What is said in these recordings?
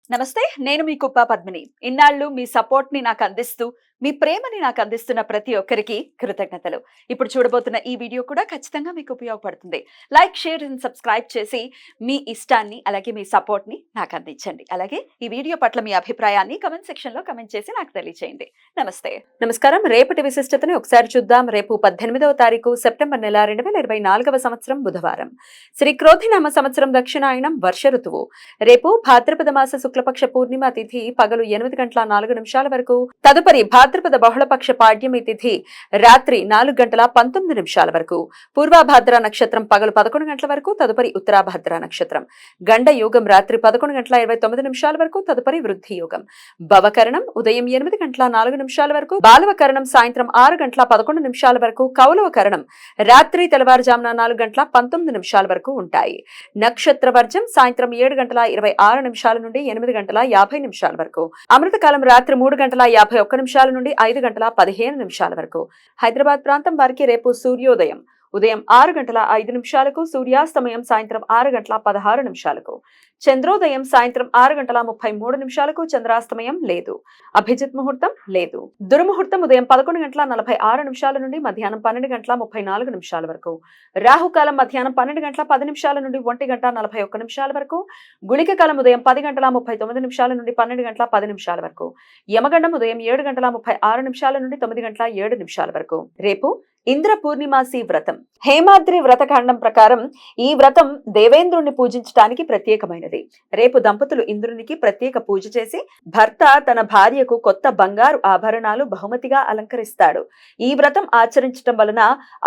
నమస్తే. నేను మీ కుప్ప పద్మిని. ఇన్నాళ్ళు మీ సపోర్ట్‌ని నాకందిస్తూ, మీ ప్రేమని నాకందిస్తున్న ప్రతి ఒక్కరికి కృతజ్ఞతలు. ఇప్పుడు చూడబోతున్న ఈ వీడియో కూడా ఖచ్చితంగా మీకు ఉపయోగపడుతుంది. లైక్, షేర్ అండ్ సబ్స్క్రైబ్ చేసి మీ ఇష్టాన్ని, అలాగే మీ సపోర్ట్‌ని నాకందించండి. అలాగే ఈ వీడియో పట్ల మీ అభిప్రాయాన్ని కామెంట్ సెక్షన్‌లో కామెంట్ చేసి నాకు తెలియజేయండి. నమస్తే. నమస్కారం. రేపటి విశిష్టతని ఒకసారి చూద్దాం. రేపు 18వ తారీఖు సెప్టెంబర్ నెల 2024వ సంవత్సరం బుధవారం. శ్రీ క్రోధినామ సంవత్సరం దక్షిణాయనం వర్ష ఋతువు. రేపు భాద్రపద మాస శుక్లపక్ష పూర్ణిమ తిథి పగలు 8:04 వరకు, తదుపరి భాద్రపద బహుళపక్ష పాడ్యమి తిథి రాత్రి 4:19 వరకు, పూర్వభాద్ర నక్షత్రం పగలు 11 గంటల వరకు, తదుపరి ఉత్తరాభాద్ర నక్షత్రం. గండ యోగం రాత్రి 11:29 వరకు, తదుపరి వృద్ధి యోగం. భవకరణం ఉదయం 8:04 వరకు, బాలవకరణం సాయంత్రం 6:11 వరకు, కౌలవకరణం రాత్రి తెల్లవారుజామున 4:19 వరకు ఉంటాయి. నక్షత్ర వర్జం సాయంత్రం 7:26 నుండి 8:50 వరకు. అమృతకాలం రాత్రి 3:51 నుండి 5:15 వరకు. హైదరాబాద్ ప్రాంతం వారికి రేపు సూర్యోదయం ఉదయం 6:05 సూర్యాస్తమయం సాయంత్రం 6:16 చంద్రోదయం సాయంత్రం 6:33 చంద్రాస్తమయం లేదు. అభిజిత్ ముహూర్తం లేదు. దుర్ముహూర్తం ఉదయం 11:46 నుండి మధ్యాహ్నం 12:34 వరకు. రాహుకాలం మధ్యాహ్నం 12:10 నుండి 1:41 వరకు. గుళిక కాలం ఉదయం 10:39 నుండి 12:10 వరకు. యమగండం ఉదయం 7:36 నుండి 9:07 వరకు. రేపు ఇంద్ర పూర్ణిమాసి వ్రతం. హేమాద్రి వ్రతకాండం ప్రకారం ఈ వ్రతం దేవేంద్రుణ్ణి పూజించడానికి ప్రత్యేకమైనది. రేపు దంపతులు ఇంద్రునికి ప్రత్యేక పూజ చేసి భర్త తన భార్యకు కొత్త బంగారు ఆభరణాలు బహుమతిగా అలంకరిస్తాడు. ఈ వ్రతం ఆచరించటం వలన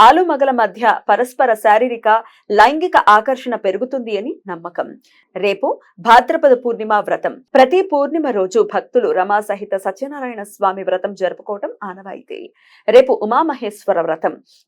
ఆలుమగల మధ్య పరస్పర శారీరక లైంగిక ఆకర్షణ పెరుగుతుంది అని నమ్మకం. రేపు భాద్రపద పూర్ణిమ వ్రతం. ప్రతి పూర్ణిమ రోజు భక్తులు రమా సహిత సత్యనారాయణ స్వామి వ్రతం జరుపుకోవటం ఆనవాయితీ. రేపు ఉమామహేశ్వర వ్రతం.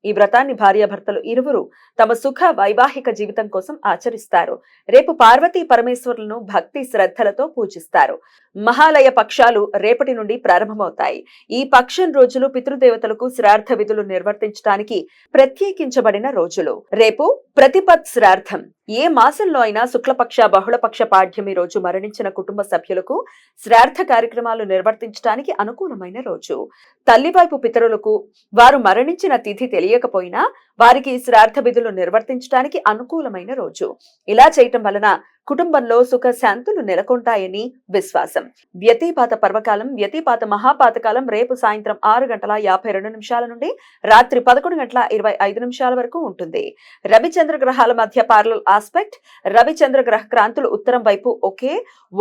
ఈ వ్రతాన్ని భార్యాభర్తలు ఇరువురు తమ సుఖ వైవాహిక జీవితం కోసం ఆచరిస్తారు. రేపు పార్వతీ పరమేశ్వరులను భక్తి శ్రద్ధలతో పూజిస్తారు. మహాలయ పక్షాలు రేపటి నుండి ప్రారంభమవుతాయి. ఈ పక్షం రోజులు పితృదేవతలకు శ్రాద్ధ విధులు నిర్వర్తించడానికి ప్రత్యేకించబడిన రోజులు. రేపు ప్రతిపత్ శ్రాద్ధం. ఏ మాసంలో అయినా శుక్లపక్ష బహుళపక్ష పాడ్యమి రోజు మరణించిన కుటుంబ సభ్యులకు శ్రాద్ధ కార్యక్రమాలు నిర్వర్తించడానికి అనుకూలమైన రోజు. తల్లివైపు పితరులకు వారు మరణించిన తిథి తెలియకపోయినా వారికి శ్రాద్ధ విధులు నిర్వర్తించడానికి అనుకూలమైన రోజు. ఇలా చేయటం వలన కుటుంబంలో సుఖ శాంతులు నెలకొంటాయని విశ్వాసం. వ్యతిపాత పర్వకాలం, వ్యతిపాత మహాపాతకాలం రేపు సాయంత్రం 6:52 నుండి రాత్రి 11:25 వరకు ఉంటుంది. రవిచంద్ర గ్రహాల మధ్య పారలల్ ఆస్పెక్ట్. రవిచంద్ర గ్రహ క్రాంతులు ఉత్తరం వైపు ఒకే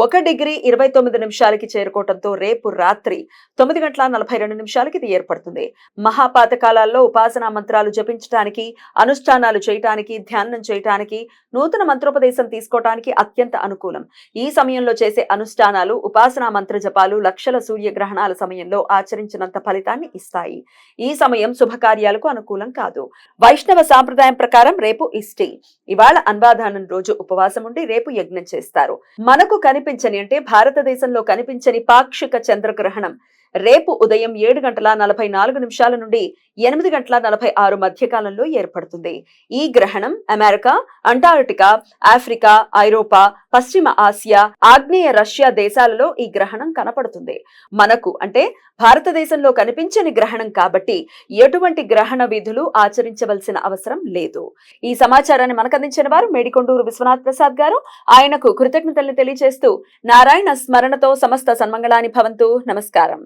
1:29 చేరుకోవడంతో రేపు రాత్రి 9:42 ఇది ఏర్పడుతుంది. మహాపాతకాలాల్లో ఉపాసనా మంత్రాలు జపించడానికి, అనుష్ఠానాలు చేయటానికి, ధ్యానం చేయటానికి, నూతన మంత్రోపదేశం తీసుకోవటానికి అత్యంత అనుకూలం. ఈ సమయంలో చేసే అనుష్ఠానాలు, ఉపాసనా మంత్ర జపాలు లక్షల సూర్యగ్రహణాల సమయంలో ఆచరించినంత ఫలితాన్ని ఇస్తాయి. ఈ సమయం శుభకార్యాలకు అనుకూలం కాదు. వైష్ణవ సాంప్రదాయం ప్రకారం రేపు ఇష్టి. ఇవాళ అన్వాదానం రోజు ఉపవాసం ఉండి రేపు యజ్ఞం చేస్తారు. మనకు కనిపించని అంటే భారతదేశంలో కనిపించని పాక్షిక చంద్రగ్రహణం రేపు ఉదయం 7:44 నుండి 8:46 మధ్యకాలంలో ఏర్పడుతుంది. ఈ గ్రహణం అమెరికా, అంటార్క్టికా, ఆఫ్రికా, ఐరోపా, పశ్చిమ ఆసియా, ఆగ్నేయ రష్యా దేశాలలో ఈ గ్రహణం కనపడుతుంది. మనకు అంటే భారతదేశంలో కనిపించని గ్రహణం కాబట్టి ఎటువంటి గ్రహణ విధులు ఆచరించవలసిన అవసరం లేదు. ఈ సమాచారాన్ని మనకు అందించిన వారు మేడికొండూరు విశ్వనాథ్ ప్రసాద్ గారు. ఆయనకు కృతజ్ఞతల్ని తెలియజేస్తూ నారాయణ స్మరణతో సమస్త సన్మంగళాని భవంతు. నమస్కారం.